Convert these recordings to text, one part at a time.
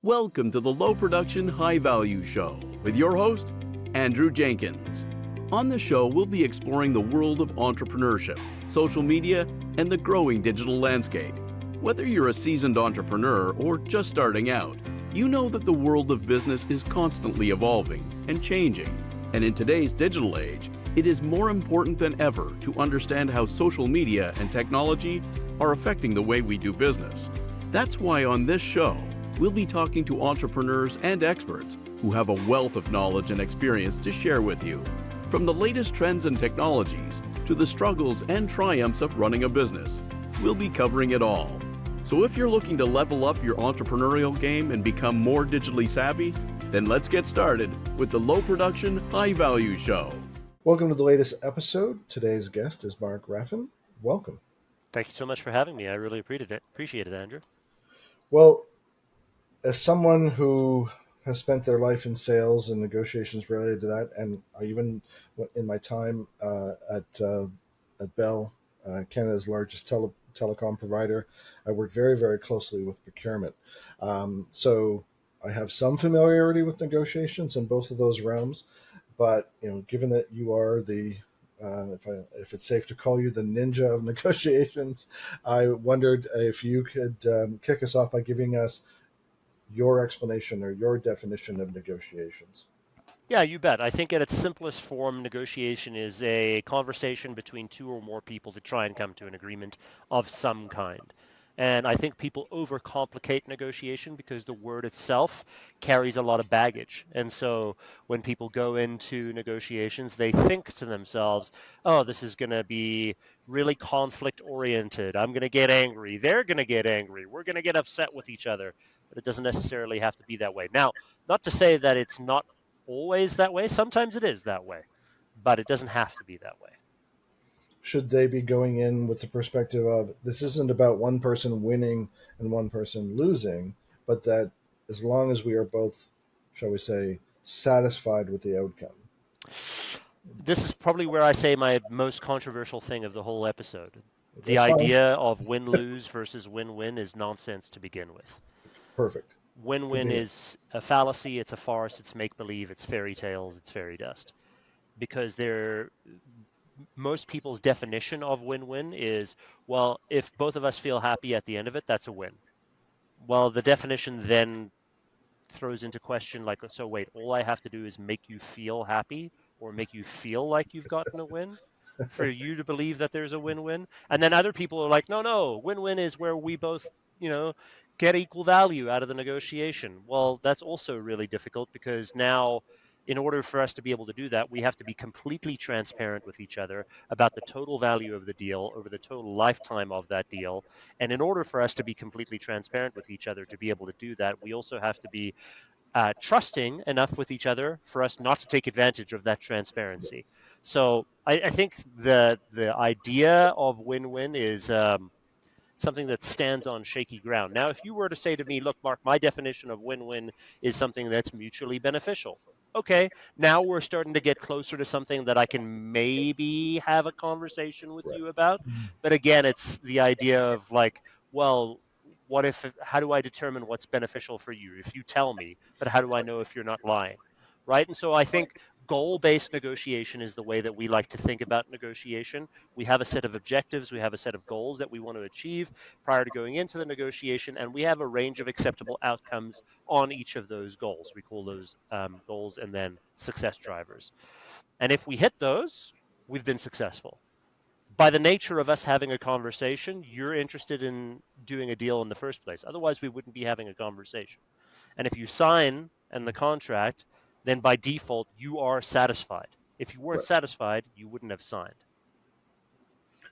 Welcome to the Low Production, High Value Show with your host, Andrew Jenkins. On the show, we'll be exploring the world of entrepreneurship, social media, and the growing digital landscape. Whether you're a seasoned entrepreneur or just starting out, you know that the world of business is constantly evolving and changing. And in today's digital age, it is more important than ever to understand how social media and technology are affecting the way we do business. That's why on this show, we'll be talking to entrepreneurs and experts who have a wealth of knowledge and experience to share with you. From the latest trends and technologies to the struggles and triumphs of running a business, we'll be covering it all. So if you're looking to level up your entrepreneurial game and become more digitally savvy, then let's get started with the Low Production, High Value Show. Welcome to the latest episode. Today's guest is Mark Raffan. Welcome. Thank you so much for having me. I really appreciate it, Andrew. Well, as someone who has spent their life in sales and negotiations related to that, and I even in my time at Bell, Canada's largest telecom provider, I worked very, very closely with procurement. So I have some familiarity with negotiations in both of those realms. But given that you are the if it's safe to call you the ninja of negotiations, I wondered if you could kick us off by giving us your explanation or your definition of negotiations. Yeah, you bet. I think at its simplest form, negotiation is a conversation between two or more people to try and come to an agreement of some kind. And I think people overcomplicate negotiation because the word itself carries a lot of baggage. And so when people go into negotiations, they think to themselves, oh, this is going to be really conflict oriented. I'm going to get angry. They're going to get angry. We're going to get upset with each other. But it doesn't necessarily have to be that way. Now, not to say that it's not always that way. Sometimes it is that way, but it doesn't have to be that way. Should they be going in with the perspective of this isn't about one person winning and one person losing, but that as long as we are both, shall we say, satisfied with the outcome? This is probably where I say my most controversial thing of the whole episode. The That's fine. idea of win-lose versus win-win is nonsense to begin with. Perfect. Win-win is a fallacy, it's a farce, it's make-believe, it's fairy tales, it's fairy dust. Because most people's definition of win-win is, well, if both of us feel happy at the end of it, that's a win. Well, the definition then throws into question, like, so wait, all I have to do is make you feel happy or make you feel like you've gotten a win for you to believe that there's a win-win? And then other people are like, no, win-win is where we both, get equal value out of the negotiation. Well, that's also really difficult because now, in order for us to be able to do that, we have to be completely transparent with each other about the total value of the deal over the total lifetime of that deal. And in order for us to be completely transparent with each other to be able to do that, we also have to be trusting enough with each other for us not to take advantage of that transparency. So I think the idea of win-win is something that stands on shaky ground. Now, if you were to say to me, look, Mark, my definition of win-win is something that's mutually beneficial. Okay, now we're starting to get closer to something that I can maybe have a conversation with you about. But again, it's the idea of like, well, how do I determine what's beneficial for you? If you tell me, but how do I know if you're not lying? Right? And so I think goal-based negotiation is the way that we like to think about negotiation. We have a set of objectives, we have a set of goals that we want to achieve prior to going into the negotiation, and we have a range of acceptable outcomes on each of those goals. We call those goals and then success drivers. And if we hit those, we've been successful. By the nature of us having a conversation, you're interested in doing a deal in the first place. Otherwise, we wouldn't be having a conversation. And if you sign in the contract, then by default, you are satisfied. If you weren't Right. satisfied, you wouldn't have signed.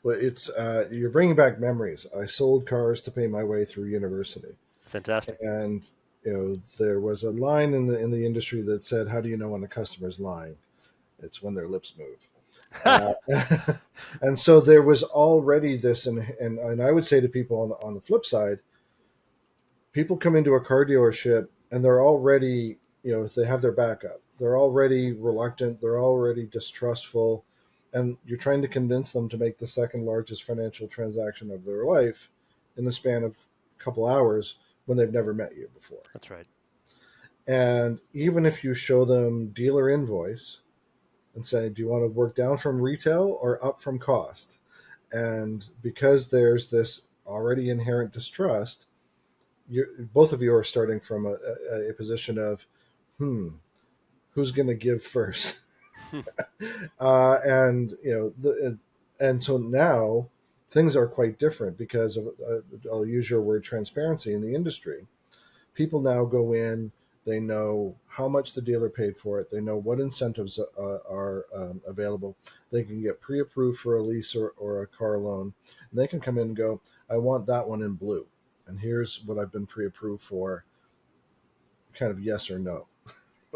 Well, it's you're bringing back memories. I sold cars to pay my way through university, Fantastic. and there was a line in the industry that said, "How do you know when a customer's lying? It's when their lips move." Uh, and so there was already this, and I would say to people on the flip side, people come into a car dealership and they're already, if they have their backup, they're already reluctant, they're already distrustful, and you're trying to convince them to make the second largest financial transaction of their life in the span of a couple hours when they've never met you before. That's right. And even if you show them dealer invoice and say, do you want to work down from retail or up from cost? And because there's this already inherent distrust, both of you are starting from a position of, who's going to give first? And and so now things are quite different because of, I'll use your word, transparency in the industry. People now go in, they know how much the dealer paid for it, they know what incentives are available, they can get pre-approved for a lease or a car loan, and they can come in and go, I want that one in blue, and here's what I've been pre-approved for, kind of yes or no.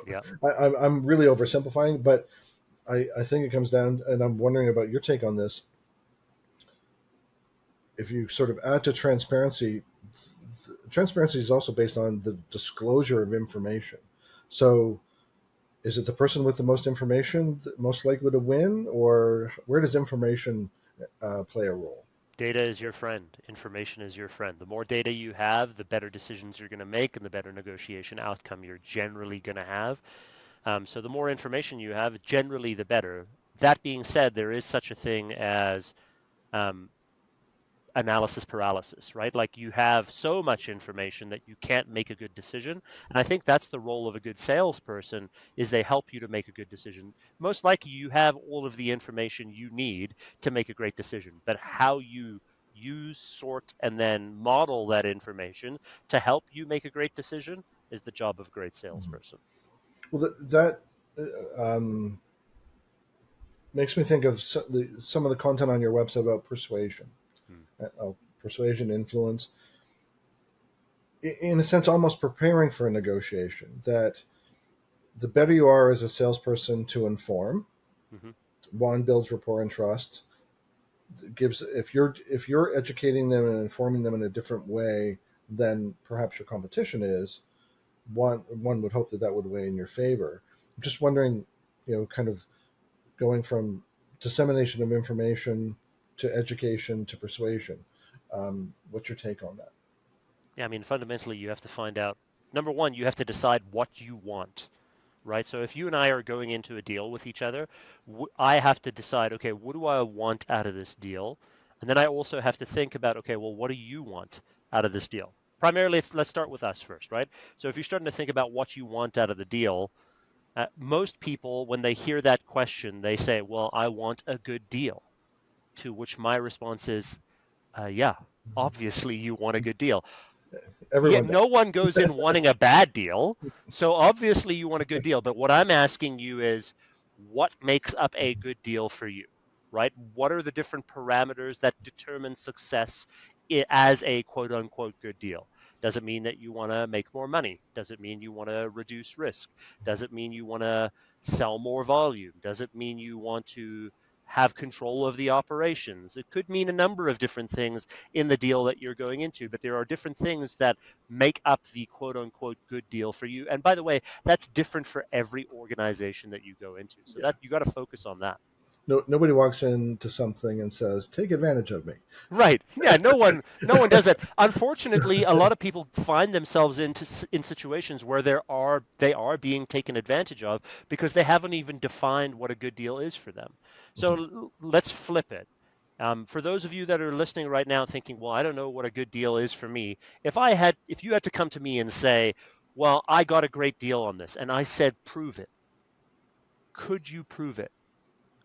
Yeah. I'm really oversimplifying, but I think it comes down, and I'm wondering about your take on this. If you sort of add to transparency, transparency is also based on the disclosure of information. So, is it the person with the most information most likely to win, or where does information play a role? Data is your friend. Information is your friend. The more data you have, the better decisions you're going to make and the better negotiation outcome you're generally going to have. So the more information you have, generally the better. That being said, there is such a thing as um, analysis paralysis, right? Like you have so much information that you can't make a good decision. And I think that's the role of a good salesperson is they help you to make a good decision. Most likely you have all of the information you need to make a great decision, but how you use, sort, and then model that information to help you make a great decision is the job of a great salesperson. Well, that um, makes me think of some of the content on your website about persuasion, Hmm. persuasion, influence. In a sense, almost preparing for a negotiation. That the better you are as a salesperson to inform, Mm-hmm. one builds rapport and trust. Gives if you're educating them and informing them in a different way than perhaps your competition is, one would hope that that would weigh in your favor. I'm just wondering, kind of going from dissemination of information to education to persuasion. What's your take on that? Yeah, I mean, fundamentally, you have to find out. Number one, you have to decide what you want, right? So if you and I are going into a deal with each other, I have to decide, okay, what do I want out of this deal? And then I also have to think about, okay, well, what do you want out of this deal? Primarily, let's start with us first, right? So if you're starting to think about what you want out of the deal, most people, when they hear that question, they say, well, I want a good deal. To which my response is, yeah, obviously you want a good deal. Yet Everyone no one goes in wanting a bad deal. So obviously you want a good deal. But what I'm asking you is what makes up a good deal for you, right? What are the different parameters that determine success as a quote unquote good deal? Does it mean that you want to make more money? Does it mean you want to reduce risk? Does it mean you want to sell more volume? Does it mean you want to have control of the operations? It could mean a number of different things in the deal that you're going into, but there are different things that make up the quote unquote good deal for you. And by the way, that's different for every organization that you go into. So Yeah. that you got to focus on that. Nobody walks into something and says, "Take advantage of me." Right. Yeah, no one does that. Unfortunately, a lot of people find themselves in situations where they are being taken advantage of because they haven't even defined what a good deal is for them. So let's flip it. For those of you that are listening right now thinking, well, I don't know what a good deal is for me. If you had to come to me and say, well, I got a great deal on this, and I said, prove it. Could you prove it?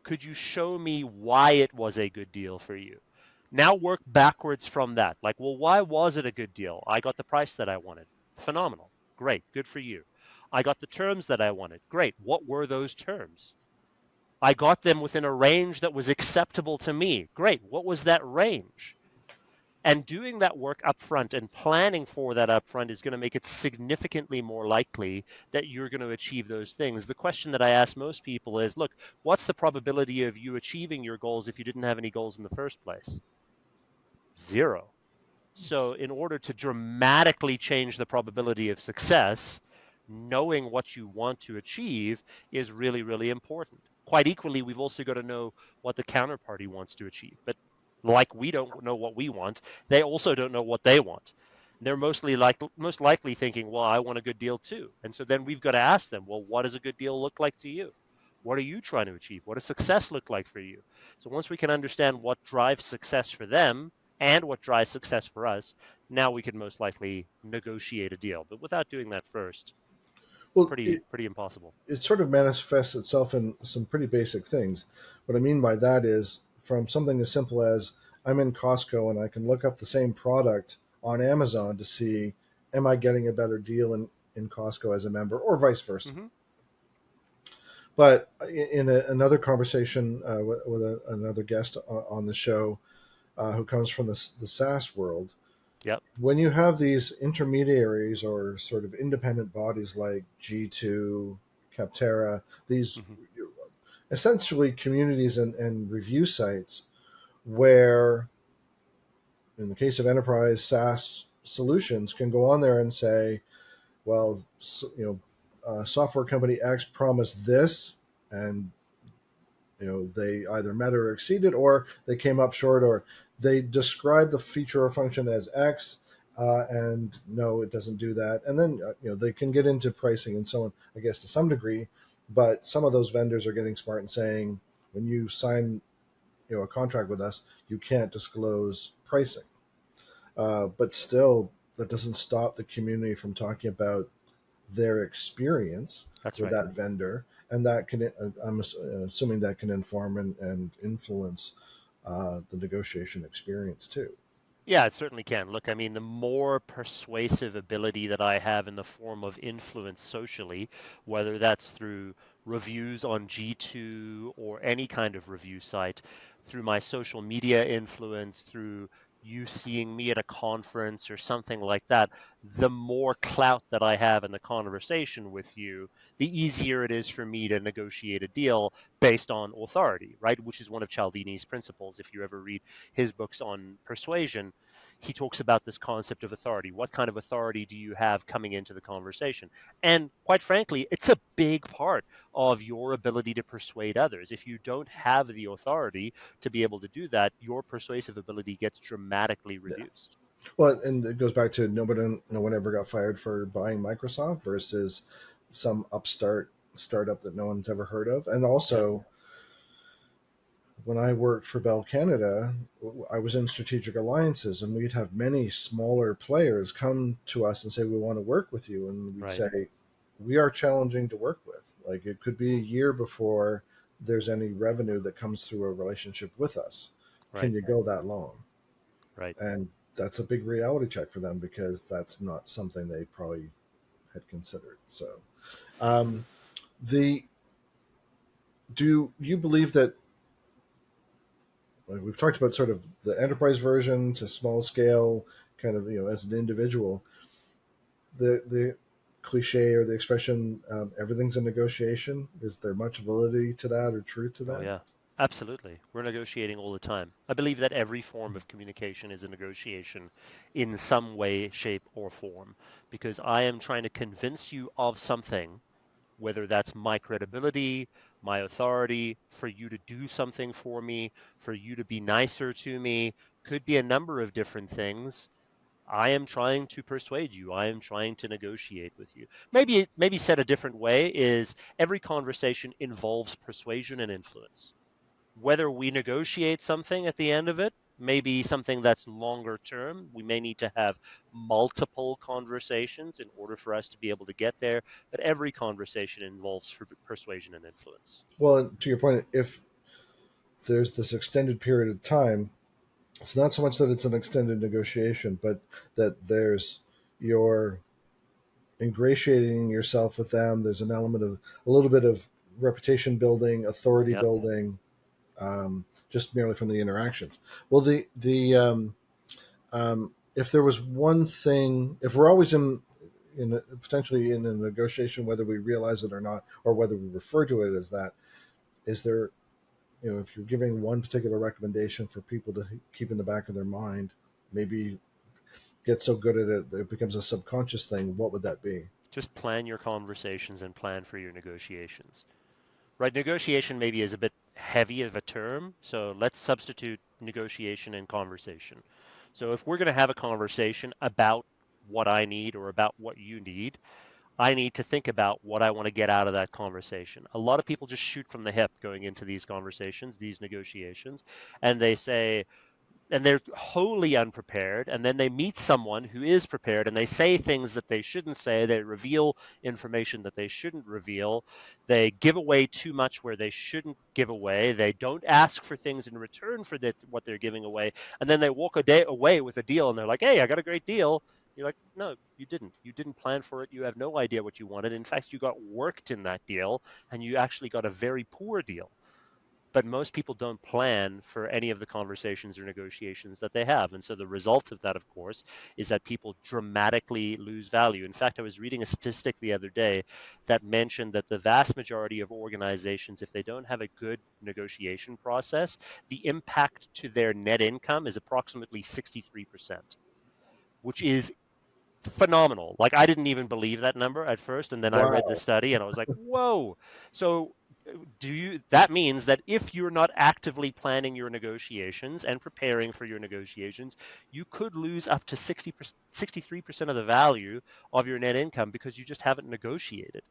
Could you show me why it was a good deal for you? Now work backwards from that. Like, well, why was it a good deal? I got the price that I wanted. Phenomenal. Great. Good for you. I got the terms that I wanted. Great. What were those terms? I got them within a range that was acceptable to me. Great. What was that range? And doing that work up front and planning for that up front is going to make it significantly more likely that you're going to achieve those things. The question that I ask most people is, look, what's the probability of you achieving your goals if you didn't have any goals in the first place? Zero. So, in order to dramatically change the probability of success, knowing what you want to achieve is really, really important. Quite equally, we've also got to know what the counterparty wants to achieve. But like we don't know what we want, they also don't know what they want. They're most likely thinking, well, I want a good deal too. And so then we've got to ask them, well, what does a good deal look like to you? What are you trying to achieve? What does success look like for you? So once we can understand what drives success for them and what drives success for us, now we can most likely negotiate a deal. But without doing that first, Well, pretty impossible. it sort of manifests itself in some pretty basic things. What I mean by that is from something as simple as I'm in Costco and I can look up the same product on Amazon to see am I getting a better deal in Costco as a member or vice versa. Hmm. But in another conversation with another guest on the show who comes from the SaaS world, Yep. when you have these intermediaries or sort of independent bodies like G2, Capterra, these Hmm. essentially communities and review sites where, in the case of enterprise SaaS solutions, can go on there and say, well, software company X promised this, and they either met or exceeded, or they came up short, or they describe the feature or function as X, and no, it doesn't do that. And then they can get into pricing and so on, I guess, to some degree. But some of those vendors are getting smart and saying, when you sign a contract with us, you can't disclose pricing. But still, that doesn't stop the community from talking about their experience That's with right. that vendor, and that can I'm assuming that can inform and influence the negotiation experience too. Yeah, it certainly can. Look, I mean, the more persuasive ability that I have in the form of influence socially, whether that's through reviews on G2 or any kind of review site, through my social media influence, through you seeing me at a conference or something like that, the more clout that I have in the conversation with you, the easier it is for me to negotiate a deal based on authority, right? Which is one of Cialdini's principles. If you ever read his books on persuasion, he talks about this concept of authority. What kind of authority do you have coming into the conversation? And quite frankly, it's a big part of your ability to persuade others. If you don't have the authority to be able to do that, your persuasive ability gets dramatically Yeah. reduced. Well, and it goes back to no one ever got fired for buying Microsoft versus some upstart startup that no one's ever heard of. And Yep. also, when I worked for Bell Canada, I was in strategic alliances, and we'd have many smaller players come to us and say, "We want to work with you," and we'd Right. say, "We are challenging to work with. Like it could be a year before there's any revenue that comes through a relationship with us. Can Right. you go that long?" Right. And that's a big reality check for them because that's not something they probably had considered. So, um, the do you believe that like we've talked about sort of the enterprise version to small scale kind of as an individual the cliche or the expression everything's a negotiation, is there much validity to that or truth to Oh, that? yeah. Absolutely. We're negotiating all the time. I believe that every form of communication is a negotiation in some way, shape, or form because I am trying to convince you of something, whether that's my credibility, my authority, for you to do something for me, for you to be nicer to me, could be a number of different things. I am trying to persuade you. I am trying to negotiate with you. Maybe said a different way is every conversation involves persuasion and influence. Whether we negotiate something at the end of it, maybe something that's longer term. We may need to have multiple conversations in order for us to be able to get there, but every conversation involves persuasion and influence. Well, to your point, if there's this extended period of time, it's not so much that it's an extended negotiation, but that there's your ingratiating yourself with them. There's an element of a little bit of reputation building, authority Yep. building, just merely from the interactions. Well, if there was one thing, if we're always potentially in a negotiation, whether we realize it or not, or whether we refer to it as that, is there, if you're giving one particular recommendation for people to keep in the back of their mind, maybe get so good at it that it becomes a subconscious thing, what would that be? Just plan your conversations and plan for your negotiations. Right, negotiation maybe is a bit heavy of a term, so let's substitute negotiation and conversation. So if we're going to have a conversation about what I need or about what you need. I need to think about what I want to get out of that conversation. A lot of people just shoot from the hip going into these conversations, these negotiations, and they say, and they're wholly unprepared, and then they meet someone who is prepared and they say things that they shouldn't say, they reveal information that they shouldn't reveal, they give away too much where they shouldn't give away, they don't ask for things in return for what they're giving away, and then they walk a day away with a deal and they're like, hey, I got a great deal. You're like, no, you didn't plan for it, you have no idea what you wanted, in fact you got worked in that deal and you actually got a very poor deal. But most people don't plan for any of the conversations or negotiations that they have. And so the result of that, of course, is that people dramatically lose value. In fact, I was reading a statistic the other day that mentioned that the vast majority of organizations, if they don't have a good negotiation process, the impact to their net income is approximately 63%, which is phenomenal. Like I didn't even believe that number at first, and then I read the Wow. study and I was like, "Whoa!" So do you that means that if you're not actively planning your negotiations and preparing for your negotiations, you could lose up to 63% of the value of your net income because you just haven't negotiated,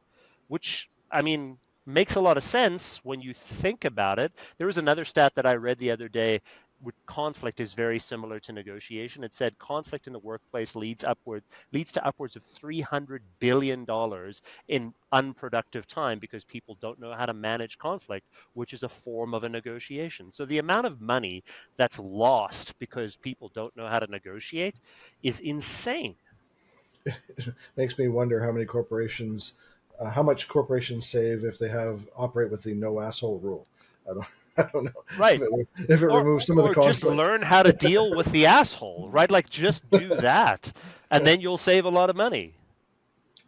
which I mean makes a lot of sense when you think about it. There was another stat that I read the other day with conflict is very similar to negotiation. It said conflict in the workplace leads to upwards of $300 billion in unproductive time because people don't know how to manage conflict, which is a form of a negotiation. So the amount of money that's lost because people don't know how to negotiate is insane. Makes me wonder how much corporations save if they operate with the no asshole rule. I don't, I don't know Right. if it or removes some of the or just conflict. learn how to deal with the asshole, right? Like just do that and then you'll save a lot of money.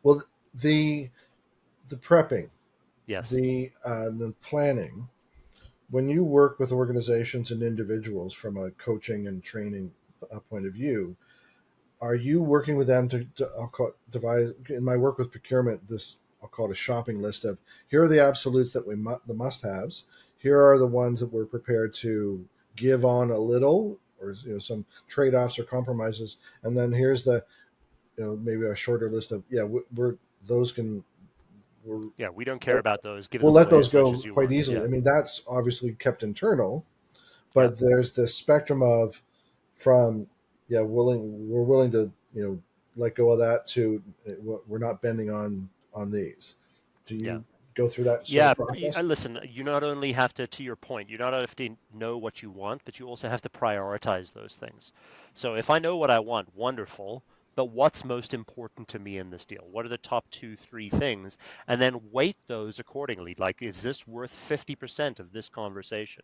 Well, the the prepping, Yes. the planning. When you work with organizations and individuals from a coaching and training point of view, are you working with them to I'll call it, devise in my work with procurement? This I'll call it a shopping list of here are the absolutes that the must-haves. Here are the ones that we're prepared to give on a little, or some trade-offs or compromises, and then here's the maybe a shorter list of we're those can we're, Yeah, we don't care about those, give we'll them let away those as much go as you quite want. easily. Yeah. I mean, that's obviously kept internal, Yeah. but there's this spectrum of from we're willing to let go of that to we're not bending on these. Do Yeah. you go through that sort of Yeah, process? listen, you not only have to your point, you not only have to know what you want, but you also have to prioritize those things. So if I know what I want, wonderful, but what's most important to me in this deal? What are the top two, three things? And then weight those accordingly. Like, is this worth 50% of this conversation?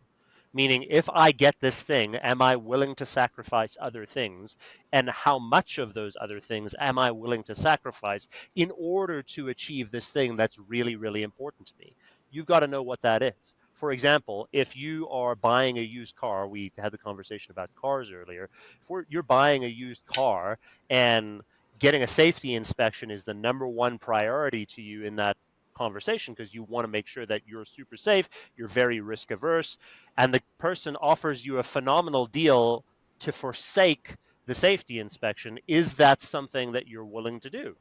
Meaning, if I get this thing, am I willing to sacrifice other things? And how much of those other things am I willing to sacrifice in order to achieve this thing that's really, really important to me? You've got to know what that is. For example, if you are buying a used car, we had the conversation about cars earlier. If you're buying a used car and getting a safety inspection is the number one priority to you in that conversation because you want to make sure that you're super safe, you're very risk averse, and the person offers you a phenomenal deal to forsake the safety inspection, is that something that you're willing to do?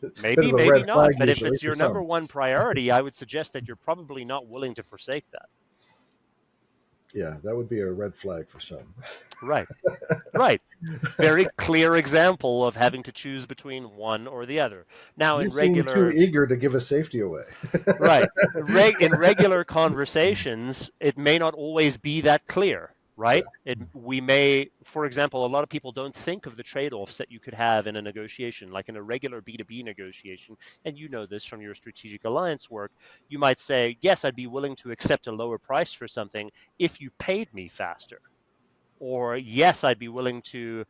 Bit Maybe, of a maybe red not. flag But if usually it's for your number some. one priority, I would suggest that you're probably not willing to forsake that. Yeah, that would be a red flag for some. Right. Right. Very clear example of having to choose between one or the other. Now, You in seem too regular eager to give a safety away. Right. In regular conversations, it may not always be that clear, Yeah, right? We may, for example, a lot of people don't think of the trade-offs that you could have in a negotiation, like in a regular B2B negotiation, and you know this from your strategic alliance work. You might say, yes, I'd be willing to accept a lower price for something if you paid me faster. Or, yes, I'd be willing to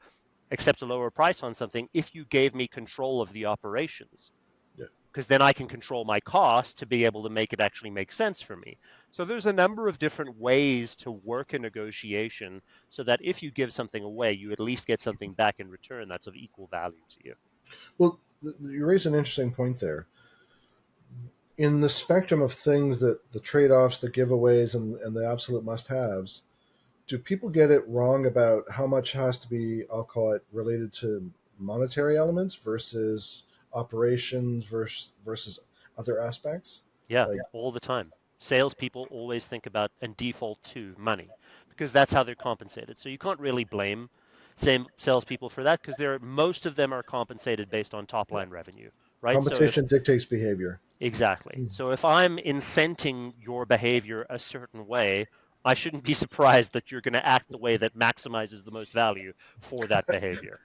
accept a lower price on something if you gave me control of the operations, yeah. because then I can control my cost to be able to make it actually make sense for me. So there's a number of different ways to work a negotiation so that if you give something away, you at least get something back in return that's of equal value to you. Well, you raise an interesting point there. In the spectrum of things that the trade-offs, the giveaways, and the absolute must-haves, do people get it wrong about how much has to be, I'll call it, related to monetary elements versus operations versus other aspects? Yeah, Like all the time. Salespeople always think about and default to money because that's how they're compensated. So you can't really blame same salespeople for that because most of them are compensated based on top line revenue, right? So if competition dictates behavior. exactly. So if I'm incenting your behavior a certain way, I shouldn't be surprised that you're going to act the way that maximizes the most value for that behavior,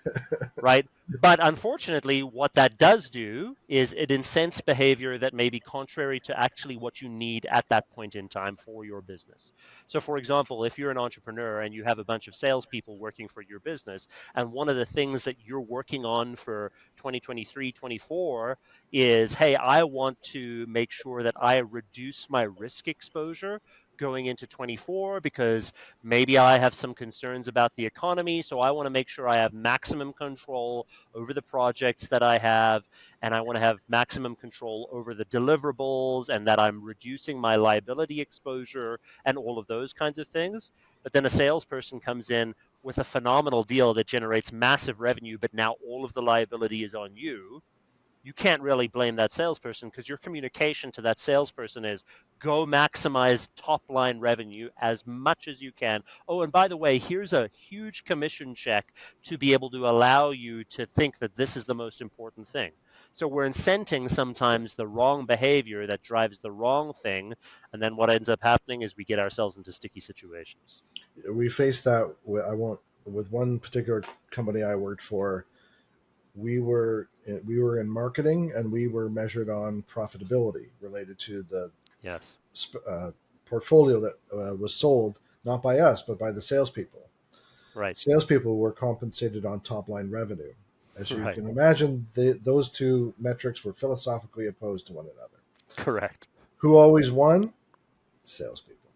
right? But unfortunately, what that does do is it incents behavior that may be contrary to actually what you need at that point in time for your business. So, for example, if you're an entrepreneur and you have a bunch of salespeople working for your business, and one of the things that you're working on for 2023, 24 is, hey, I want to make sure that I reduce my risk exposure going into 24 because maybe I have some concerns about the economy. So I want to make sure I have maximum control over the projects that I have, and I want to have maximum control over the deliverables, and that I'm reducing my liability exposure and all of those kinds of things. But then a salesperson comes in with a phenomenal deal that generates massive revenue, but now all of the liability is on you. You can't really blame that salesperson because your communication to that salesperson is go maximize top line revenue as much as you can. Oh, and by the way, here's a huge commission check to be able to allow you to think that this is the most important thing. So we're incenting sometimes the wrong behavior that drives the wrong thing. And then what ends up happening is we get ourselves into sticky situations. We faced that with one particular company I worked for. We were in marketing, and we were measured on profitability related to the Yes. uh, portfolio that was sold, not by us but by the salespeople. Right. Salespeople were compensated on top line revenue. As you Right. can imagine, those two metrics were philosophically opposed to one another. Correct. Who always won? Salespeople.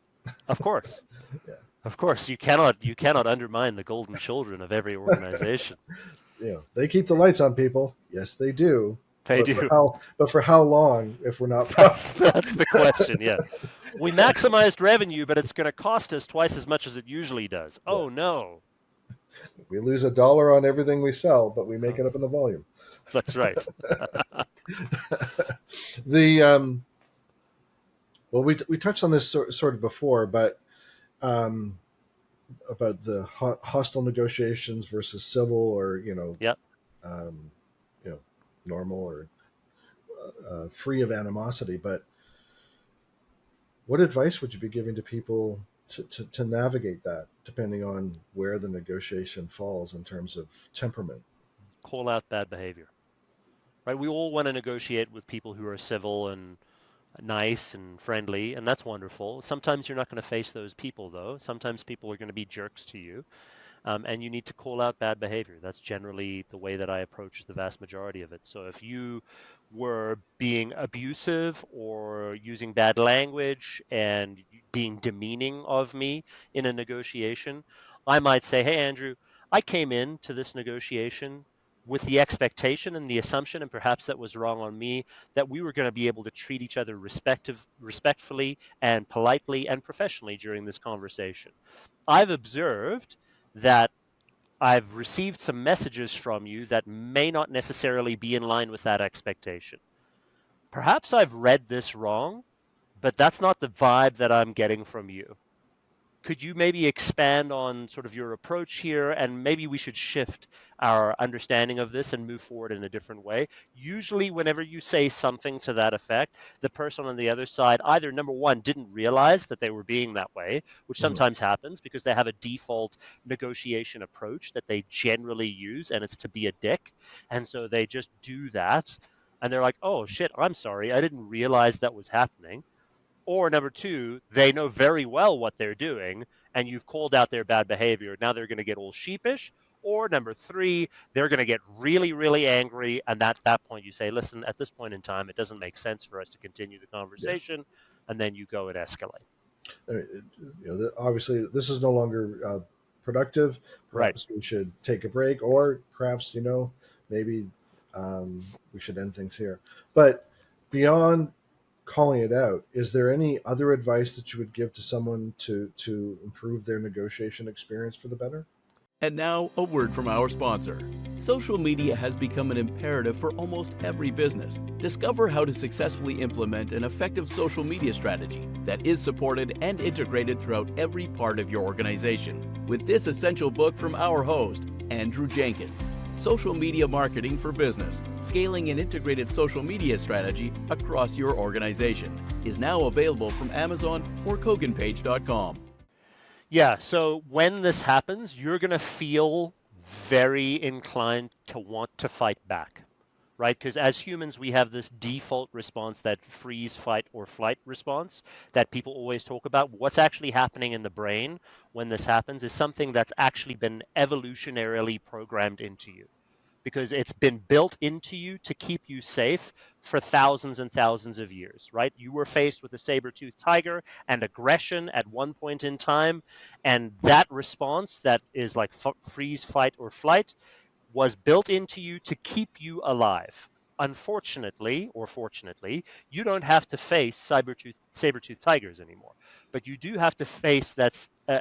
Of course. Yeah. Of course, you cannot undermine the golden children of every organization. They keep the lights on, people. Yes, they do. They But for do. how long if we're not profitable? That's the question. Yeah, we maximized revenue, but it's going to cost us twice as much as it usually does. Yeah. Oh no. We lose $1 on everything we sell, but we make it up in the volume. That's right. The well, we touched on this sort of before, but um, about the hostile negotiations versus civil, or Yep. um, you know, normal or free of animosity. But what advice would you be giving to people to navigate that, depending on where the negotiation falls in terms of temperament? Call out bad behavior. Right. We all want to negotiate with people who are civil and nice and friendly, and that's wonderful. Sometimes you're not going to face those people, though. Sometimes people are going to be jerks to you. And you need to call out bad behavior. That's generally the way that I approach the vast majority of it. So if you were being abusive or using bad language and being demeaning of me in a negotiation, I might say, hey, Andrew, I came into this negotiation with the expectation and the assumption, and perhaps that was wrong on me, that we were going to be able to treat each other respectfully and politely and professionally during this conversation. I've observed that I've received some messages from you that may not necessarily be in line with that expectation. Perhaps I've read this wrong, but that's not the vibe that I'm getting from you. Could you maybe expand on sort of your approach here, and maybe we should shift our understanding of this and move forward in a different way? Usually whenever you say something to that effect, the person on the other side either, number one, didn't realize that they were being that way, which Mhm. sometimes happens because they have a default negotiation approach that they generally use, and it's to be a dick, and so they just do that, and they're like, oh shit, I'm sorry, I didn't realize that was happening. Or number two, they know very well what they're doing, and you've called out their bad behavior. Now they're going to get all sheepish. Or number three, they're going to get really, really angry. And at that point, you say, listen, at this point in time, it doesn't make sense for us to continue the Yeah. conversation. And then you go and escalate. Obviously, this is no longer productive. Right. Perhaps we should take a break, or perhaps maybe we should end things here. But beyond calling it out, is there any other advice that you would give to someone to improve their negotiation experience for the better? And now, a word from our sponsor. Social media has become an imperative for almost every business. Discover how to successfully implement an effective social media strategy that is supported and integrated throughout every part of your organization with this essential book from our host, Andrew Jenkins. Social Media Marketing for Business, Scaling an Integrated Social Media Strategy Across Your Organization, is now available from Amazon or koganpage.com. Yeah, so when this happens, you're going to feel very inclined to want to fight back, right? Because as humans, we have this default response, that freeze, fight, or flight response that people always talk about. What's actually happening in the brain when this happens is something that's actually been evolutionarily programmed into you, because it's been built into you to keep you safe for thousands and thousands of years, right? You were faced with a saber-toothed tiger and aggression at one point in time, and that response that is like freeze, fight, or flight was built into you to keep you alive. Unfortunately, or fortunately, you don't have to face saber-toothed tigers anymore, but you do have to face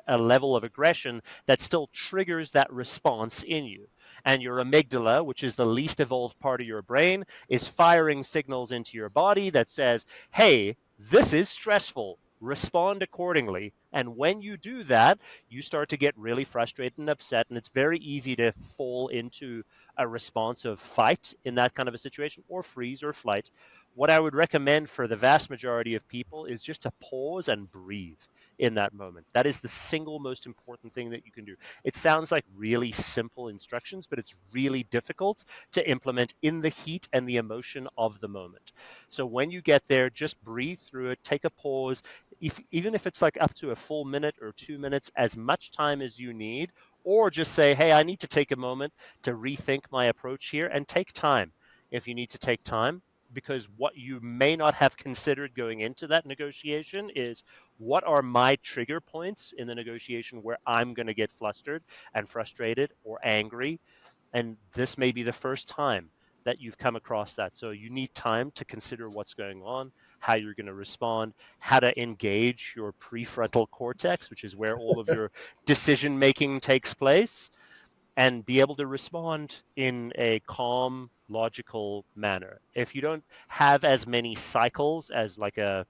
a level of aggression that still triggers that response in you. And your amygdala, which is the least evolved part of your brain, is firing signals into your body that says, hey, this is stressful. Respond accordingly. And when you do that, you start to get really frustrated and upset, and it's very easy to fall into a response of fight in that kind of a situation, or freeze or flight. What I would recommend for the vast majority of people is just to pause and breathe in that moment. That is the single most important thing that you can do. It sounds like really simple instructions, but it's really difficult to implement in the heat and the emotion of the moment. So when you get there, just breathe through it, take a pause. Even if it's like up to a full minute or 2 minutes, as much time as you need, or just say, hey, I need to take a moment to rethink my approach here, and take time if you need to take time. Because what you may not have considered going into that negotiation is, what are my trigger points in the negotiation where I'm going to get flustered and frustrated or angry? And this may be the first time that you've come across that. So you need time to consider what's going on, how you're going to respond, how to engage your prefrontal cortex, which is where all of your decision making takes place, and be able to respond in a calm, logical manner. If you don't have as many cycles as like a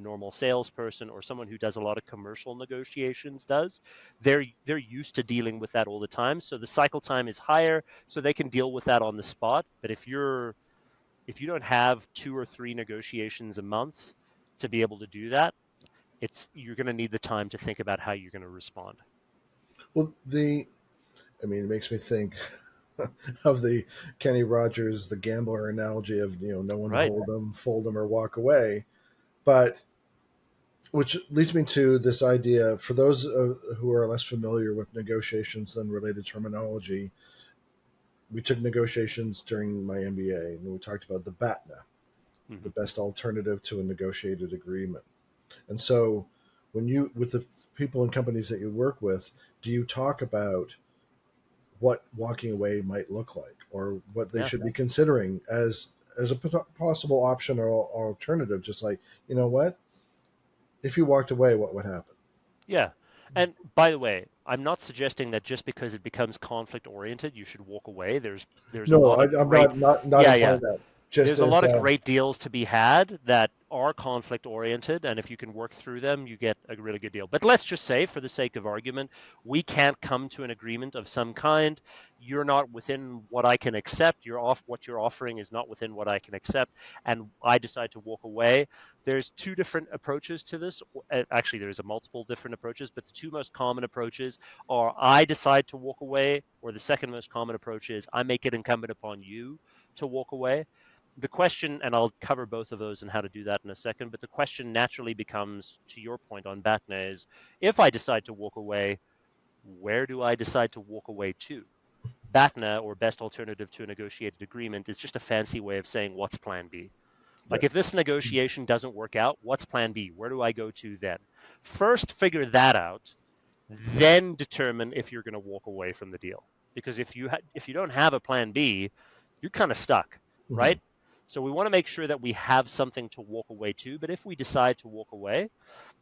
normal salesperson or someone who does a lot of commercial negotiations does, they're used to dealing with that all the time. So the cycle time is higher, so they can deal with that on the spot. But if you don't have 2 or 3 negotiations a month to be able to do that, you're going to need the time to think about how you're going to respond. Well, it makes me think of the Kenny Rogers, the gambler analogy of, no one Right. hold them, fold them, or walk away. But which leads me to this idea for those who are less familiar with negotiations than related terminology. We took negotiations during my MBA, and we talked about the BATNA, the Mm-hmm. best alternative to a negotiated agreement. And so, with the people and companies that you work with, do you talk about what walking away might look like, or what they Yeah. should be considering as a possible option or alternative? Just like, you know what, if you walked away, what would happen? Yeah. And by the way, I'm not suggesting that just because it becomes conflict oriented, you should walk away. There's a No, lot of I'm great, not yeah, yeah. implying that. Just There's a as lot of great deals to be had that are conflict oriented, and if you can work through them, you get a really good deal. But let's just say, for the sake of argument, we can't come to an agreement of some kind. You're not within what I can accept. What you're offering is not within what I can accept, and I decide to walk away. There's 2 different approaches to this. Actually, there's a multiple different approaches, but the 2 most common approaches are, I decide to walk away, or the second most common approach is, I make it incumbent upon you to walk away. The question, and I'll cover both of those and how to do that in a second, but the question naturally becomes, to your point on BATNA, is, if I decide to walk away, where do I decide to walk away to? BATNA, or best alternative to a negotiated agreement, is just a fancy way of saying, what's plan B? yeah. Like, if this negotiation doesn't work out, what's plan B? Where do I go to then? First, figure that out, then determine if you're going to walk away from the deal. Because if you don't have a plan B, you're kind of stuck, Mhm. right? So we want to make sure that we have something to walk away to. But if we decide to walk away,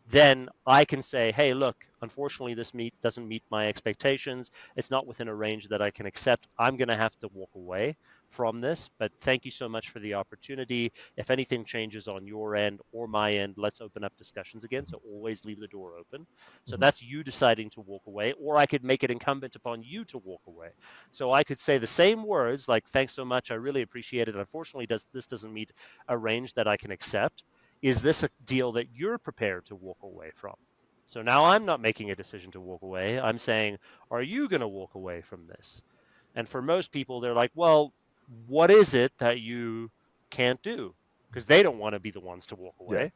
then I can say, hey, look, unfortunately, this doesn't meet my expectations. It's not within a range that I can accept. I'm going to have to walk away from this, but thank you so much for the opportunity. If anything changes on your end or my end, let's open up discussions again. So always leave the door open. So Mhm. that's you deciding to walk away, or I could make it incumbent upon you to walk away. So I could say the same words like, thanks so much, I really appreciate it. Unfortunately, this doesn't meet a range that I can accept. Is this a deal that you're prepared to walk away from? So now I'm not making a decision to walk away. I'm saying, are you going to walk away from this? And for most people, they're like, well, what is it that you can't do? Because they don't want to be the ones to walk Yeah. away.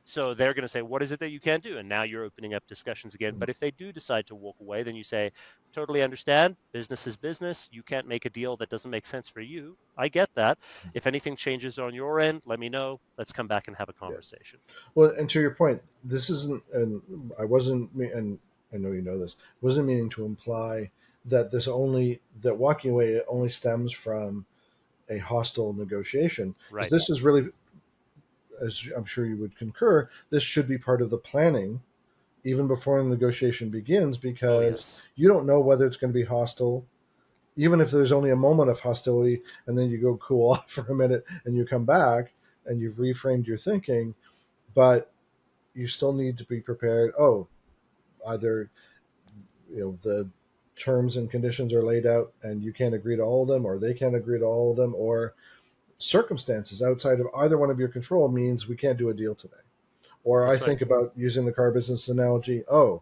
So they're going to say, what is it that you can't do? And now you're opening up discussions again. Mhm. But if they do decide to walk away, then you say, totally understand. Business is business. You can't make a deal that doesn't make sense for you. I get that. If anything changes on your end, let me know. Let's come back and have a Yeah. conversation. Well, and to your point, this isn't, and I wasn't, and I know you know this, wasn't meaning to imply that that walking away only stems from a hostile negotiation, because Right. this is really, as I'm sure you would concur, this should be part of the planning even before the negotiation begins, Oh, because yes. you don't know whether it's going to be hostile. Even if there's only a moment of hostility and then you go cool off for a minute and you come back and you've reframed your thinking, but you still need to be prepared. Oh, either the terms and conditions are laid out and you can't agree to all of them, or they can't agree to all of them, or circumstances outside of either one of your control means we can't do a deal today. Or I That's right. think about using the car business analogy. Oh,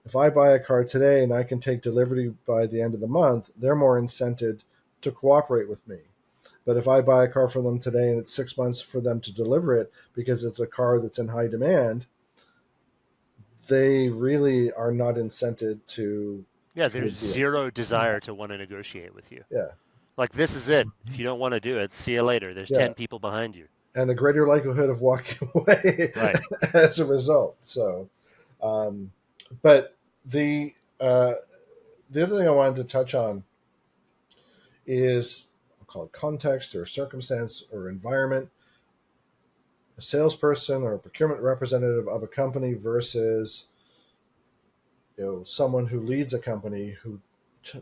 if I buy a car today and I can take delivery by the end of the month, they're more incented to cooperate with me. But if I buy a car from them today and it's 6 months for them to deliver it because it's a car that's in high demand, they really are not incented to Yeah, do a there's deal. zero desire to want to negotiate with you. Yeah, Like, this is it. If you don't want to do it, see you later. There's yeah, 10 people behind you. and a greater likelihood of walking away Right. as a result. So, um, but the uh, the other thing I wanted to touch on is, I'll call it context or circumstance or environment. A salesperson or a procurement representative of a company versus someone who leads a company who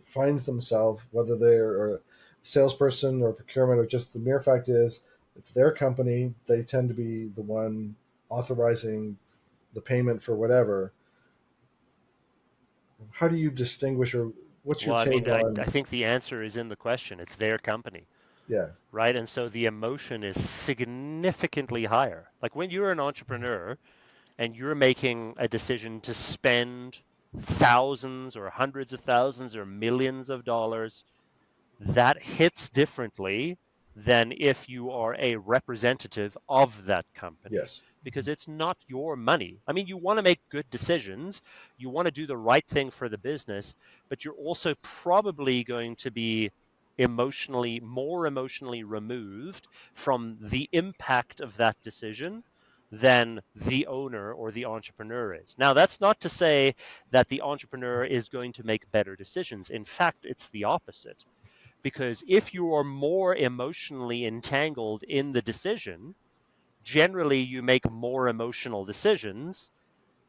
finds themselves, whether they're a salesperson or procurement, or just the mere fact is it's their company, they tend to be the one authorizing the payment for whatever. How do you distinguish, or what's your Well, I mean, take I on? think the answer is in the question. It's their company, Yeah, right? And so the emotion is significantly higher. Like when you're an entrepreneur and you're making a decision to spend thousands or hundreds of thousands or millions of dollars, that hits differently than if you are a representative of that company yes, because it's not your money. I mean, you want to make good decisions, you want to do the right thing for the business, but you're also probably going to be more emotionally removed from the impact of that decision than the owner or the entrepreneur is. Now, that's not to say that the entrepreneur is going to make better decisions. In fact, it's the opposite, because if you are more emotionally entangled in the decision, generally you make more emotional decisions.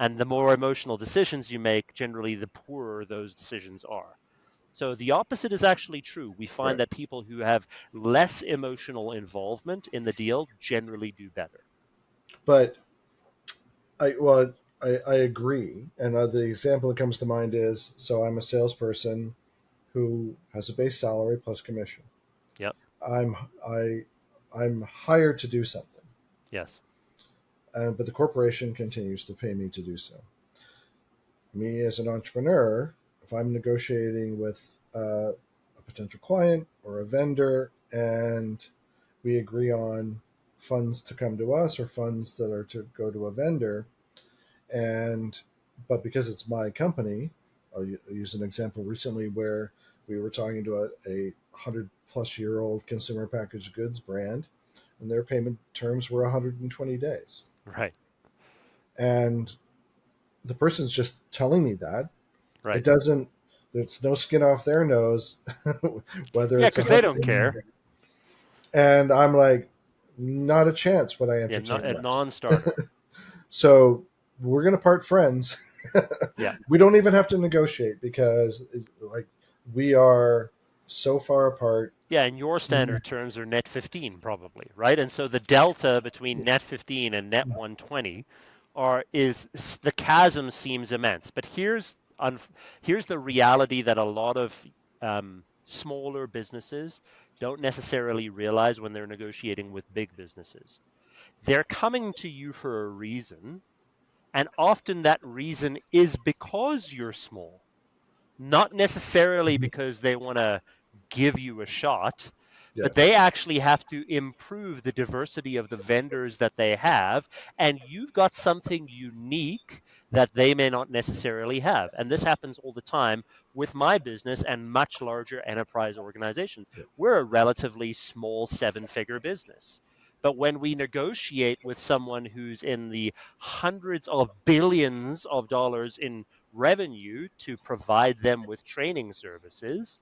And the more emotional decisions you make, generally the poorer those decisions are. So the opposite is actually true. We find right. that people who have less emotional involvement in the deal generally do better. But I agree. And the example that comes to mind is, so I'm a salesperson who has a base salary plus commission. Yep. I'm I I'm hired to do something, Yes. but the corporation continues to pay me to do so. Me as an entrepreneur, if I'm negotiating with a potential client or a vendor, and we agree on funds to come to us or funds that are to go to a vendor, and but because it's my company, I'll use an example recently where we were talking to a 100-plus-year-old consumer packaged goods brand, and their payment terms were 120 days. Right. And the person's just telling me that. It Right. doesn't, there's no skin off their nose whether Yeah, it's because they don't 100. care. And I'm like, not a chance would I Yeah, not entertain a that. non-starter. So we're going to part friends. Yeah. We don't even have to negotiate because like we are so far apart. Yeah, and your standard terms are net 15 probably, right? And so the delta between net 15 and net 120 is the chasm seems immense. But here's the reality that a lot of smaller businesses don't necessarily realize when they're negotiating with big businesses. They're coming to you for a reason, and often that reason is because you're small, not necessarily because they want to give you a shot, Yeah. but they actually have to improve the diversity of the vendors that they have. And you've got something unique that they may not necessarily have. And this happens all the time with my business and much larger enterprise organizations. We're a relatively small 7-figure business. But when we negotiate with someone who's in the hundreds of billions of dollars in revenue to provide them with training services,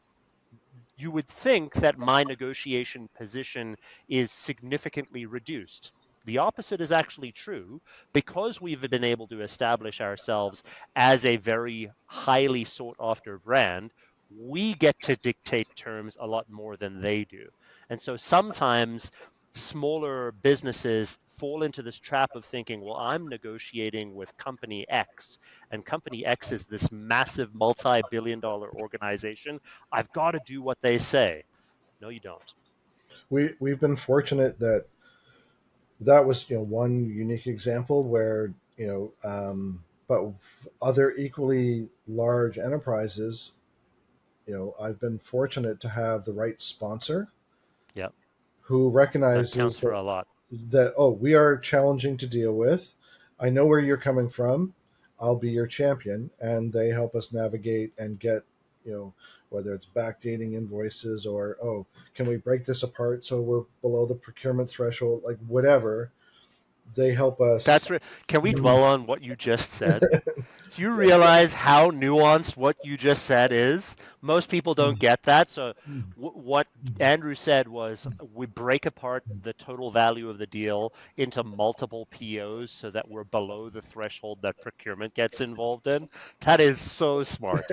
you would think that my negotiation position is significantly reduced. The opposite is actually true. Because we've been able to establish ourselves as a very highly sought after brand, we get to dictate terms a lot more than they do. And so sometimes smaller businesses fall into this trap of thinking, well, I'm negotiating with company X, and company X is this massive multi-billion dollar organization. I've got to do what they say. No, you don't. We've been fortunate that that was one unique example where but other equally large enterprises, I've been fortunate to have the right sponsor Yeah, who that counts recognizes for a lot. that, oh, we are challenging to deal with. I know where you're coming from. I'll be your champion, and they help us navigate and get, whether it's backdating invoices or, oh, can we break this apart so we're below the procurement threshold, like whatever. They help us. Can we dwell on what you just said? Do you realize how nuanced what you just said is? Most people don't get that. So, what Andrew said was we break apart the total value of the deal into multiple POs so that we're below the threshold that procurement gets involved in. That is so smart.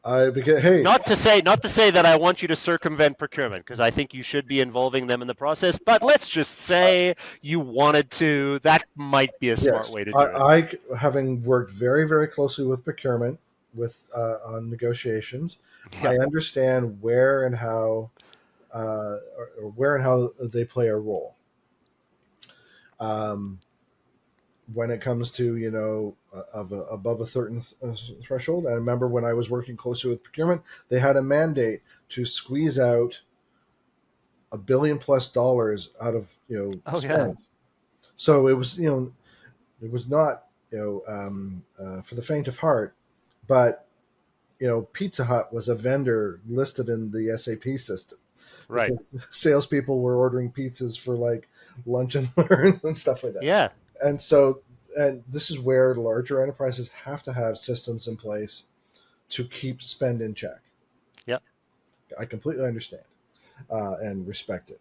Because hey, Not to say that I want you to circumvent procurement, because I think you should be involving them in the process, but let's just say you wanted to. That might be a smart yes, way to do it. I having worked very, very closely with procurement with on negotiations, Yeah. I understand where and how or where and how they play a role. Um, when it comes to above a certain threshold, I remember when I was working closely with procurement, they had a mandate to squeeze out $1 billion+ out of Oh yeah. spend. So it was it was not for the faint of heart, but Pizza Hut was a vendor listed in the SAP system Right. because salespeople were ordering pizzas for like lunch and learn and stuff like that. Yeah. And so, and this is where larger enterprises have to have systems in place to keep spend in check. Yep. I completely understand and respect it.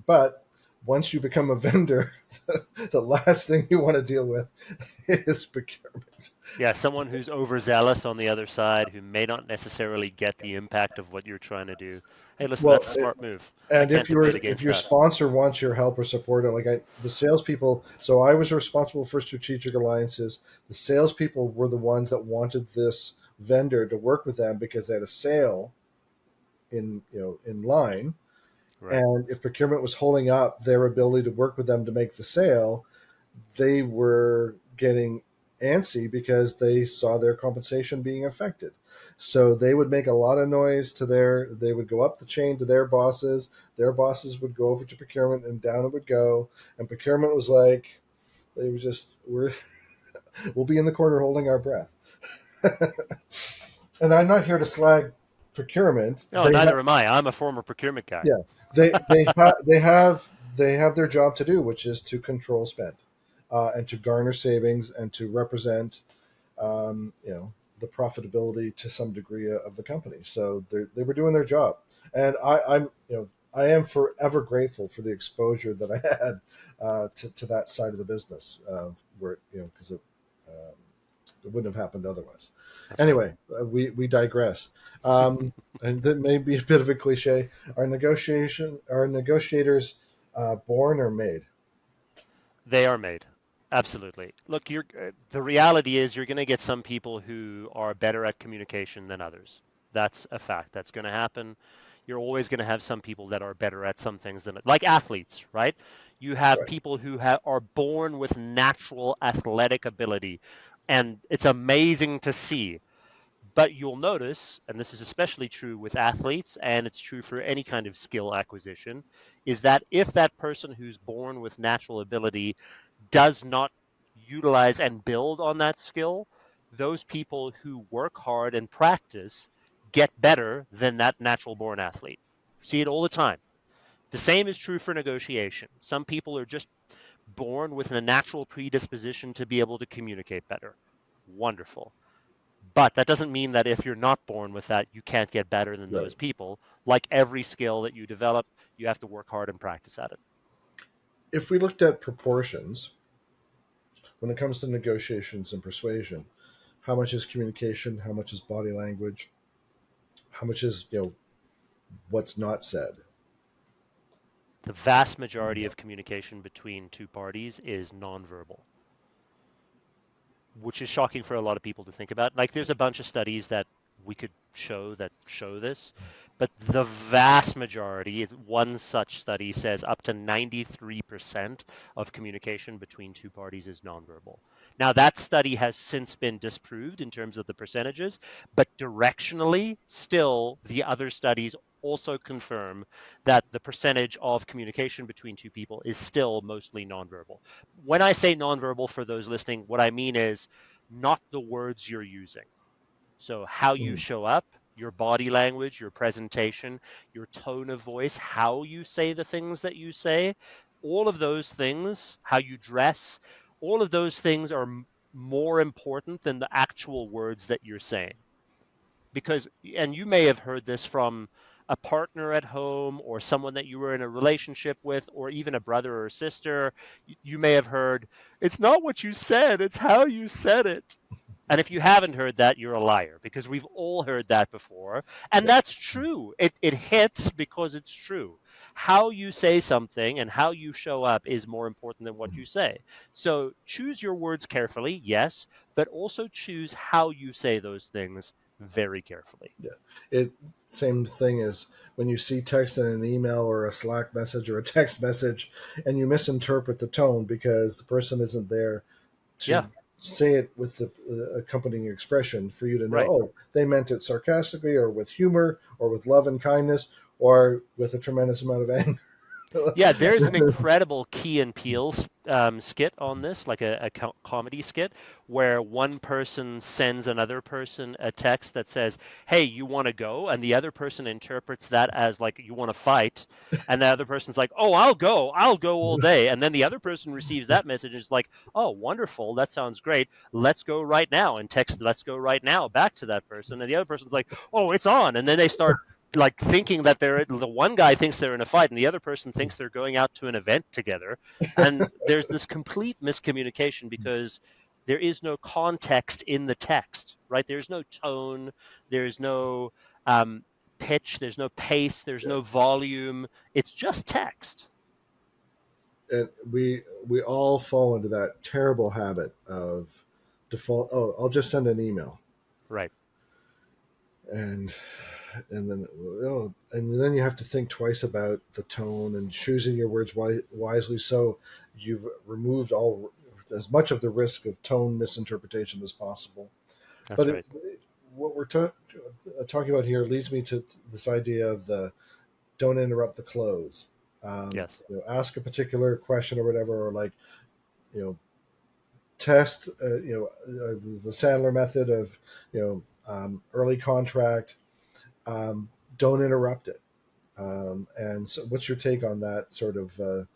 But once you become a vendor, the last thing you want to deal with is procurement. Yeah. Someone who's overzealous on the other side, who may not necessarily get the impact of what you're trying to do. Hey, listen, Well, that's a smart move. I and can't debate if against your that. sponsor wants your help or support, like the salespeople, so I was responsible for strategic alliances. The salespeople were the ones that wanted this vendor to work with them because they had a sale in line, Right. and if procurement was holding up their ability to work with them to make the sale, they were getting antsy because they saw their compensation being affected. So they would make a lot of noise they would go up the chain to their bosses would go over to procurement, and down it would go. And procurement was like, they were just, we'll be in the corner holding our breath. And I'm not here to slag procurement. No, neither am I. I'm a former procurement guy. Yeah, they have their job to do, which is to control spend, and to garner savings and to represent, the profitability to some degree of the company. So they were doing their job, and I'm I am forever grateful for the exposure that I had to that side of the business, where because it wouldn't have happened otherwise. That's right. Anyway, we digress. And that may be a bit of a cliche. Are negotiators born or made? They are made. Absolutely. Look, the reality is you're going to get some people who are better at communication than others. That's a fact. That's going to happen. You're always going to have some people that are better at some things than like athletes, right? You have Right. people who are born with natural athletic ability, and it's amazing to see. But you'll notice, and this is especially true with athletes, and it's true for any kind of skill acquisition, is that if that person who's born with natural ability does not utilize and build on that skill, those people who work hard and practice get better than that natural born athlete. See it all the time. The same is true for negotiation. Some people are just born with a natural predisposition to be able to communicate better. Wonderful. But that doesn't mean that if you're not born with that, you can't get better than Right. those people. Like every skill that you develop, you have to work hard and practice at it. If we looked at proportions when it comes to negotiations and persuasion, how much is communication? How much is body language? How much is what's not said? The vast majority of communication between two parties is nonverbal, which is shocking for a lot of people to think about. Like, there's a bunch of studies that we could show that show this, but the vast majority, one such study says up to 93% of communication between two parties is nonverbal. Now, that study has since been disproved in terms of the percentages, but directionally, still, the other studies also confirm that the percentage of communication between two people is still mostly nonverbal. When I say nonverbal, for those listening, what I mean is not the words you're using. So, how you Mm. show up, your body language, your presentation, your tone of voice, how you say the things that you say, all of those things, how you dress, all of those things are more important than the actual words that you're saying. Because, and you may have heard this from a partner at home or someone that you were in a relationship with, or even a brother or sister. You may have heard, it's not what you said, it's how you said it. And if you haven't heard that, you're a liar, because we've all heard that before. And Yeah. that's true. It hits because it's true. How you say something and how you show up is more important than what you say. So choose your words carefully, yes, but also choose how you say those things very carefully. Yeah. It Same thing as when you see text in an email or a Slack message or a text message and you misinterpret the tone because the person isn't there Yeah, to say it with the accompanying expression for you to know, right. oh, they meant it sarcastically or with humor or with love and kindness or with a tremendous amount of anger. Yeah, there's an incredible Key and Peele skit on this, like a comedy skit, where one person sends another person a text that says, "Hey, you want to go?" And the other person interprets that as like, "You want to fight?" And the other person's like, "Oh, I'll go all day." And then the other person receives that message and is like, "Oh, wonderful, that sounds great. Let's go right now." And text, "Let's go right now," back to that person. And the other person's like, "Oh, it's on." And then they start like thinking that the one guy thinks they're in a fight and the other person thinks they're going out to an event together, and there's this complete miscommunication because there is no context in the text, right? There's no tone, there's no um, pitch, there's no pace, there's Yeah. no volume. It's just text. And we all fall into that terrible habit of default. Oh, I'll just send an email, Right. and and then you have to think twice about the tone and choosing your words wisely. So you've removed all as much of the risk of tone misinterpretation as possible. That's But right. what we're talking about here leads me to this idea of the don't interrupt the close. Yes. Ask a particular question or whatever, or like you know, test the Sandler method of early contract. Don't interrupt it. And so, what's your take on that sort of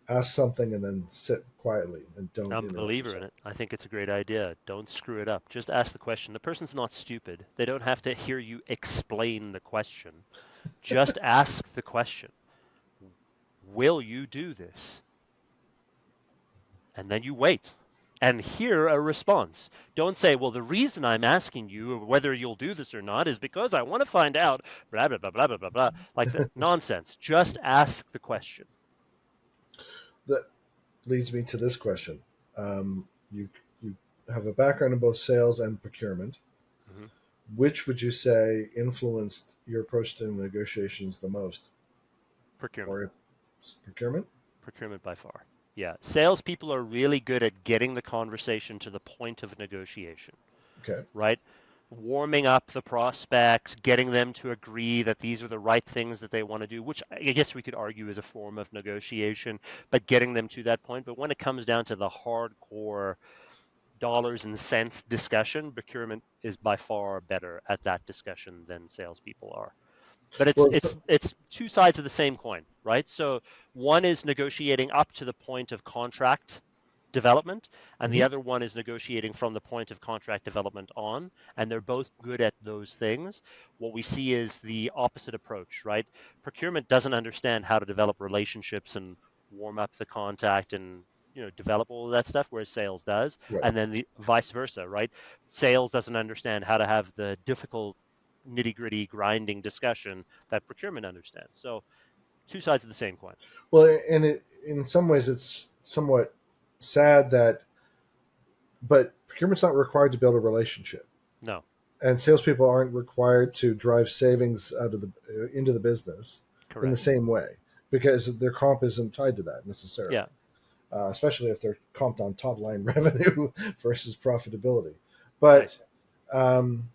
ask something and then sit quietly and don't I'm a interrupt believer in yourself? it. I think it's a great idea. Don't screw it up. Just ask the question. The person's not stupid. They don't have to hear you explain the question. Just ask the question, will you do this? And then you wait and hear a response. Don't say, well, the reason I'm asking you whether you'll do this or not is because I want to find out, blah, blah, blah, blah, blah, blah, blah. Like that nonsense. Just ask the question. That leads me to this question. You have a background in both sales and procurement. Mm-hmm. Which would you say influenced your approach to negotiations the most? Procurement. Or procurement? Procurement by far. Yeah. Salespeople are really good at getting the conversation to the point of negotiation, Okay. right? Warming up the prospects, getting them to agree that these are the right things that they want to do, which I guess we could argue is a form of negotiation, but getting them to that point. But when it comes down to the hardcore dollars and cents discussion, procurement is by far better at that discussion than salespeople are. But it's Well, it's it's two sides of the same coin, right? So one is negotiating up to the point of contract development, and the mhm. other one is negotiating from the point of contract development on, and they're both good at those things. What we see is the opposite approach, right? Procurement doesn't understand how to develop relationships and warm up the contact and develop all of that stuff, whereas sales does, Right. and then the vice versa, right? Sales doesn't understand how to have the difficult nitty gritty grinding discussion that procurement understands. So two sides of the same coin. Well, and in some ways, it's somewhat sad that, but procurement's not required to build a relationship, No, and salespeople aren't required to drive savings out of the into the business in the correct. same way because their comp isn't tied to that necessarily. Yeah, Especially if they're comped on top line revenue versus profitability. right. But um,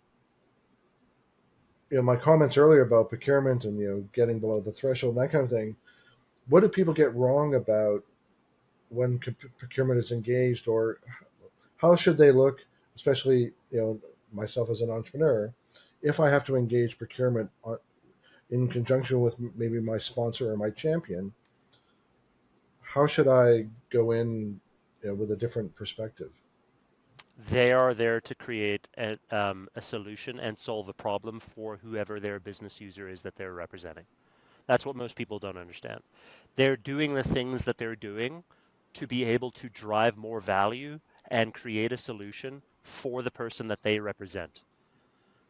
my comments earlier about procurement and getting below the threshold and that kind of thing. What do people get wrong about when procurement is engaged, or how should they look, especially myself as an entrepreneur, if I have to engage procurement in conjunction with maybe my sponsor or my champion? How should I go in with a different perspective? They are there to create a solution and solve a problem for whoever their business user is that they're representing. That's what most people don't understand. They're doing the things that they're doing to be able to drive more value and create a solution for the person that they represent.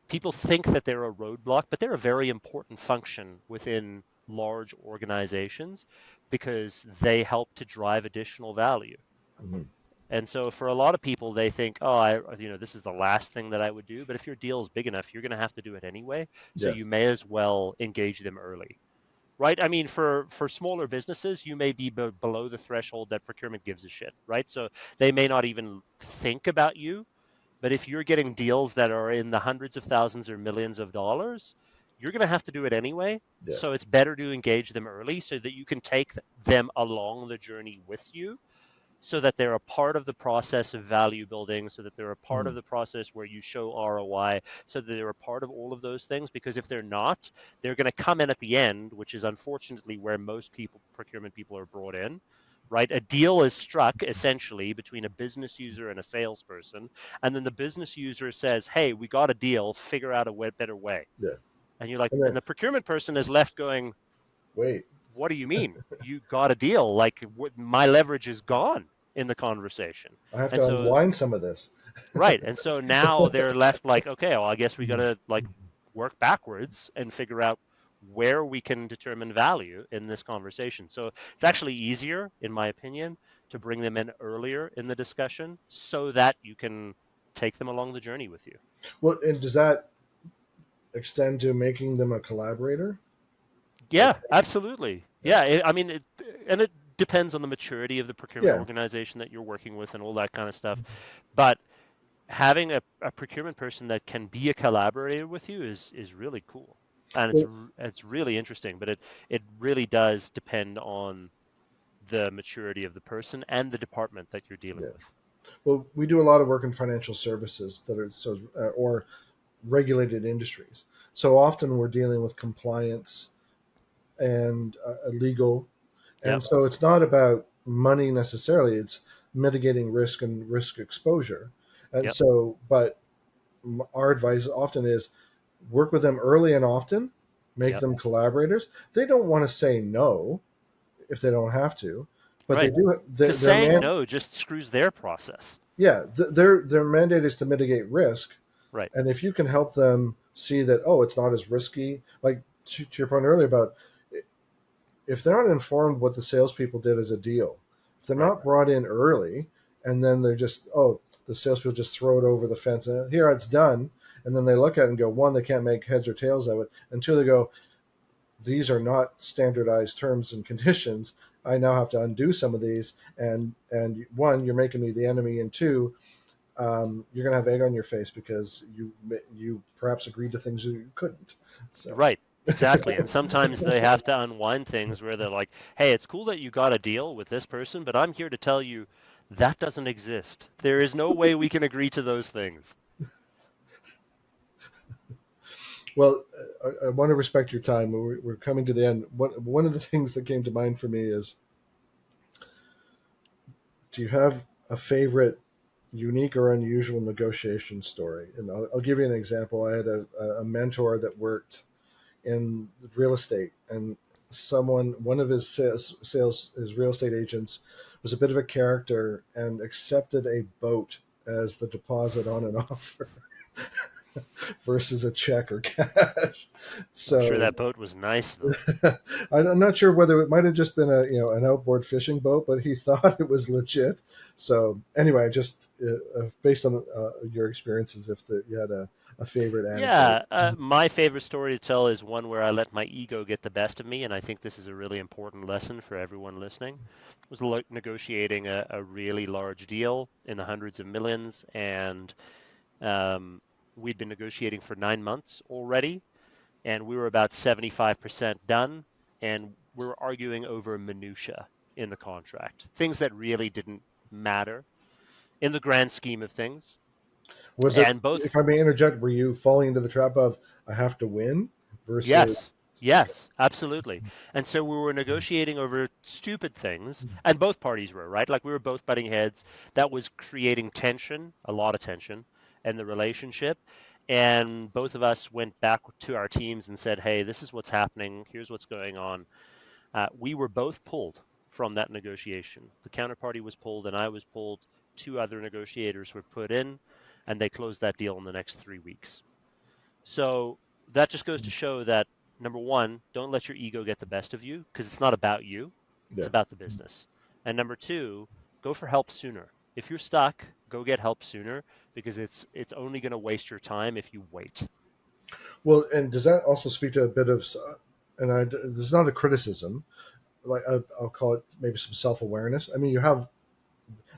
People think that they're a roadblock, but they're a very important function within large organizations because they help to drive additional value. Mhm. And so for a lot of people, they think, oh, this is the last thing that I would do. But if your deal is big enough, you're going to have to do it anyway. So Yeah. you may as well engage them early, right? I mean, for smaller businesses, you may be below the threshold that procurement gives a shit, right? So they may not even think about you. But if you're getting deals that are in the hundreds of thousands or millions of dollars, you're going to have to do it anyway. Yeah. So it's better to engage them early so that you can take them along the journey with you so that they're a part of the process of value building, so that they're a part of Mhm. the process where you show ROI, so that they're a part of all of those things. Because if they're not, they're going to come in at the end, which is unfortunately where most people, procurement people, are brought in. Right, a deal is struck essentially between a business user and a salesperson, and then the business user says, "Hey, we got a deal. Figure out a better way." Yeah. And you're like, And and then the procurement person is left going, wait, what do you mean? You got a deal. Like my leverage is gone in the conversation. I have And to so, unwind some of this. right. And so now they're left like, okay, well, I guess we got to like work backwards and figure out where we can determine value in this conversation. So it's actually easier, in my opinion, to bring them in earlier in the discussion so that you can take them along the journey with you. Well, and does that extend to making them a collaborator? Like, Yeah, absolutely. yeah, Yeah, I mean, and it depends on the maturity of the procurement yeah. organization that you're working with and all that kind of stuff. But having a procurement person that can be a collaborator with you is really cool, and Well, it's really interesting. But it really does depend on the maturity of the person and the department that you're dealing yeah. with. Well, we do a lot of work in financial services that are or regulated industries. So often we're dealing with compliance and legal, and Yep, so it's not about money necessarily. It's mitigating risk and risk exposure. And yep, so, but our advice often is work with them early and often, make Yep. them collaborators. They don't want to say no if they don't have to, but they Right. do. Because saying no just screws their process. Yeah, their mandate is to mitigate risk, Right. and if you can help them see that, oh, it's not as risky, like to your point earlier about if they're not informed what the salespeople did as a deal, if they're Right. not brought in early, and then they're just, oh, the salespeople just throw it over the fence and here it's done, and then they look at it and go, one, they can't make heads or tails of it, and two, they go, these are not standardized terms and conditions. I now have to undo some of these, and one, you're making me the enemy, and two, you're going to have egg on your face because you perhaps agreed to things you couldn't. So Right. Exactly. And sometimes they have to unwind things where they're like, hey, it's cool that you got a deal with this person, but I'm here to tell you that doesn't exist. There is no way we can agree to those things. well, I want to respect your time. We're coming to the end. One of the things that came to mind for me is, do you have a favorite unique or unusual negotiation story? And I'll give you an example. I had a mentor that worked in real estate, and one of his his real estate agents was a bit of a character and accepted a boat as the deposit on an offer versus a check or cash. So I'm sure that boat was nice, though. I'm not sure whether it might have just been an outboard fishing boat, but he thought it was legit. So anyway, just based on your experiences, if you had a favorite anecdote. Yeah, my favorite story to tell is one where I let my ego get the best of me, and I think this is a really important lesson for everyone listening. It was like negotiating a really large deal in the hundreds of millions, and we'd been negotiating for 9 months already, and we were about 75% done, and we were arguing over minutia in the contract, things that really didn't matter in the grand scheme of things. Was it, And both if I may interject, were you falling into the trap of I have to win versus? Yes, yes, absolutely. And so we were negotiating over stupid things, and both parties were, right? Like we were both butting heads. That was creating tension, a lot of tension in the relationship. And both of us went back to our teams and said, hey, this is what's happening. Here's what's going on. We were both pulled from that negotiation. The counterparty was pulled, and I was pulled. Two other negotiators were put in, and they closed that deal in the next 3 weeks. So that just goes to show that number one, don't let your ego get the best of you because it's not about you, it's Yeah. about the business. And number two, go for help sooner. If you're stuck, go get help sooner because it's only going to waste your time if you wait. Well, and does that also speak to a bit of, and this is not a criticism, like I'll call it maybe some self-awareness. I mean, you have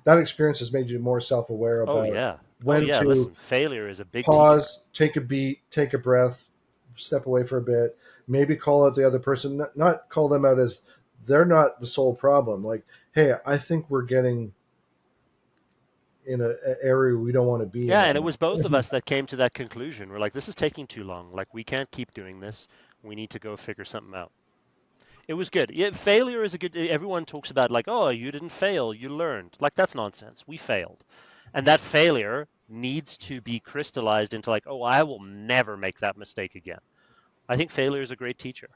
that experience has made you more self-aware Oh about yeah. Oh when yeah, to listen, failure is a big teacher. pause, take a beat, take a breath, step away for a bit, maybe call out the other person, not call them out as they're not the sole problem. Like, hey, I think we're getting in an area we don't want to be in. Yeah, and it was both of us that came to that conclusion. We're like, this is taking too long. Like, we can't keep doing this. We need to go figure something out. It was good. Yeah, failure is a good. Everyone talks about like, oh, you didn't fail, you learned. Like that's nonsense. We failed, and that failure needs to be crystallized into like, oh, I will never make that mistake again. I think failure is a great teacher.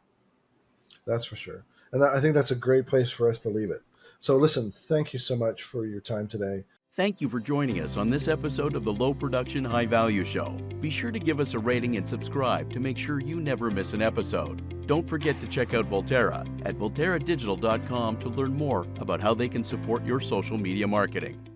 That's for sure, and I think that's a great place for us to leave it. So, listen, thank you so much for your time today. Thank you for joining us on this episode of the Low Production High Value Show. Be sure to give us a rating and subscribe to make sure you never miss an episode. Don't forget to check out Volterra at volterradigital.com to learn more about how they can support your social media marketing.